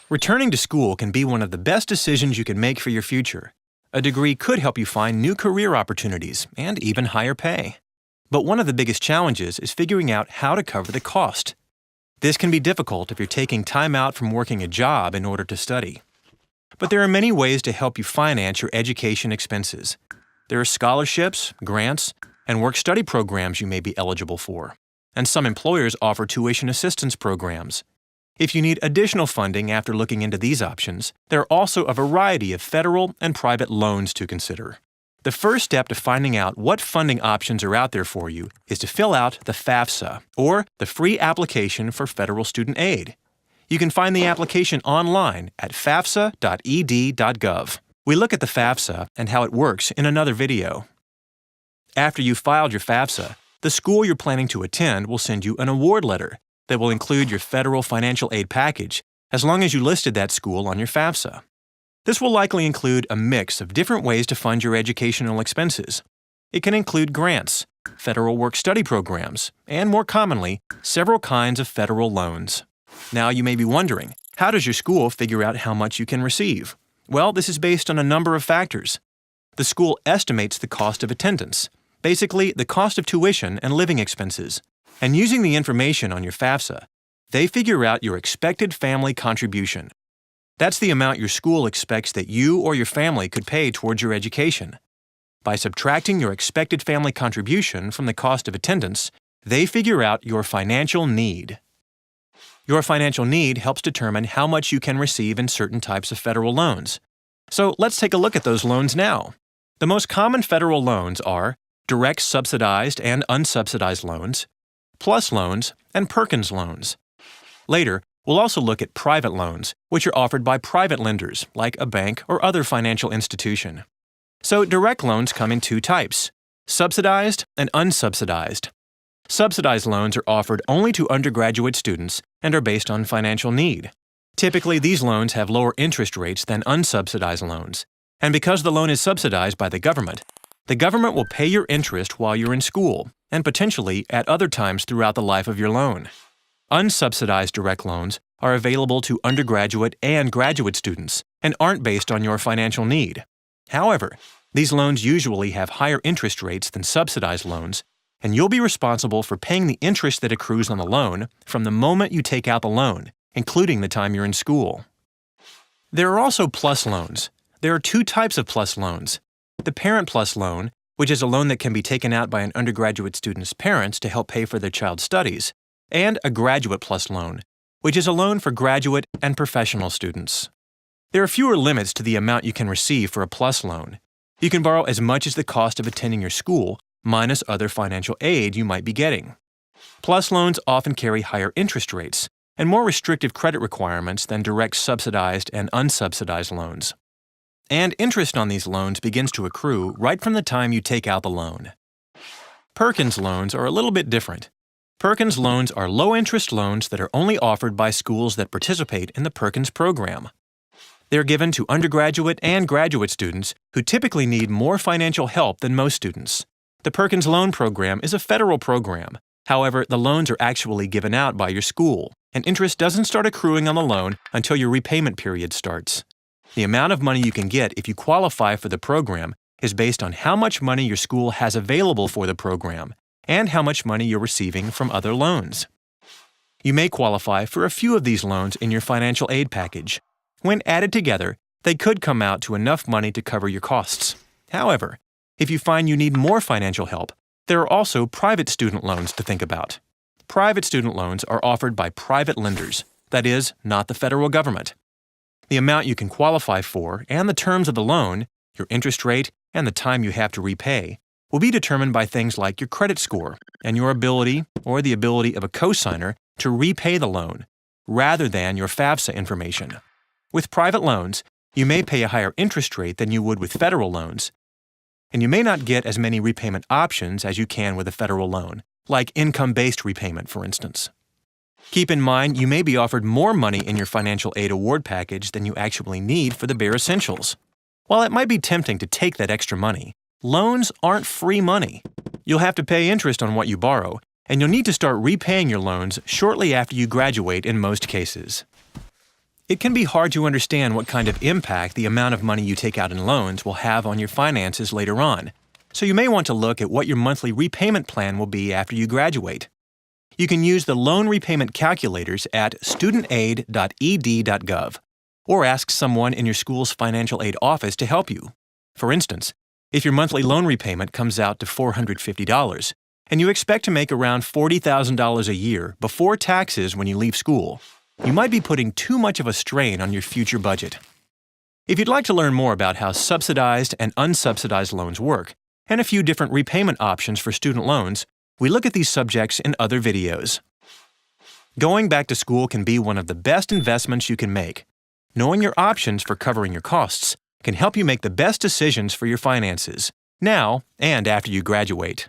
Returning to school can be one of the best decisions you can make for your future. A degree could help you find new career opportunities and even higher pay. But one of the biggest challenges is figuring out how to cover the cost. This can be difficult if you're taking time out from working a job in order to study. But there are many ways to help you finance your education expenses. There are scholarships, grants, and work-study programs you may be eligible for. And some employers offer tuition assistance programs. If you need additional funding after looking into these options, there are also a variety of federal and private loans to consider. The first step to finding out what funding options are out there for you is to fill out the FAFSA, or the Free Application for Federal Student Aid. You can find the application online at fafsa.ed.gov. We look at the FAFSA and how it works in another video. After you've filed your FAFSA, the school you're planning to attend will send you an award letter that will include your federal financial aid package as long as you listed that school on your FAFSA. This will likely include a mix of different ways to fund your educational expenses. It can include grants, federal work-study programs, and more commonly, several kinds of federal loans. Now you may be wondering, how does your school figure out how much you can receive? Well, this is based on a number of factors. The school estimates the cost of attendance, basically the cost of tuition and living expenses. And using the information on your FAFSA, they figure out your expected family contribution. That's the amount your school expects that you or your family could pay towards your education. By subtracting your expected family contribution from the cost of attendance, they figure out your financial need. Your financial need helps determine how much you can receive in certain types of federal loans. So let's take a look at those loans now. The most common federal loans are direct subsidized and unsubsidized loans, PLUS loans, and Perkins loans. Later, we'll also look at private loans, which are offered by private lenders, like a bank or other financial institution. So direct loans come in two types, subsidized and unsubsidized. Subsidized loans are offered only to undergraduate students and are based on financial need. Typically, these loans have lower interest rates than unsubsidized loans. And because the loan is subsidized by the government will pay your interest while you're in school, and potentially at other times throughout the life of your loan. Unsubsidized direct loans are available to undergraduate and graduate students and aren't based on your financial need. However, these loans usually have higher interest rates than subsidized loans, and you'll be responsible for paying the interest that accrues on the loan from the moment you take out the loan, including the time you're in school. There are also PLUS loans. There are two types of PLUS loans. The Parent PLUS loan, which is a loan that can be taken out by an undergraduate student's parents to help pay for their child's studies, and a Graduate PLUS loan, which is a loan for graduate and professional students. There are fewer limits to the amount you can receive for a PLUS loan. You can borrow as much as the cost of attending your school, minus other financial aid you might be getting. PLUS loans often carry higher interest rates and more restrictive credit requirements than direct subsidized and unsubsidized loans. And interest on these loans begins to accrue right from the time you take out the loan. Perkins loans are a little bit different. Perkins loans are low-interest loans that are only offered by schools that participate in the Perkins program. They're given to undergraduate and graduate students who typically need more financial help than most students. The Perkins Loan Program is a federal program. However, the loans are actually given out by your school, and interest doesn't start accruing on the loan until your repayment period starts. The amount of money you can get if you qualify for the program is based on how much money your school has available for the program and how much money you're receiving from other loans. You may qualify for a few of these loans in your financial aid package. When added together, they could come out to enough money to cover your costs. However, if you find you need more financial help, there are also private student loans to think about. Private student loans are offered by private lenders, that is, not the federal government. The amount you can qualify for and the terms of the loan, your interest rate, and the time you have to repay will be determined by things like your credit score and your ability or the ability of a cosigner to repay the loan, rather than your FAFSA information. With private loans, you may pay a higher interest rate than you would with federal loans, and you may not get as many repayment options as you can with a federal loan, like income-based repayment, for instance. Keep in mind you may be offered more money in your financial aid award package than you actually need for the bare essentials. While it might be tempting to take that extra money, loans aren't free money. You'll have to pay interest on what you borrow, and you'll need to start repaying your loans shortly after you graduate in most cases. It can be hard to understand what kind of impact the amount of money you take out in loans will have on your finances later on, so you may want to look at what your monthly repayment plan will be after you graduate. You can use the loan repayment calculators at studentaid.ed.gov or ask someone in your school's financial aid office to help you. For instance, if your monthly loan repayment comes out to $450 and you expect to make around $40,000 a year before taxes when you leave school, you might be putting too much of a strain on your future budget. If you'd like to learn more about how subsidized and unsubsidized loans work, and a few different repayment options for student loans, we look at these subjects in other videos. Going back to school can be one of the best investments you can make. Knowing your options for covering your costs can help you make the best decisions for your finances, now and after you graduate.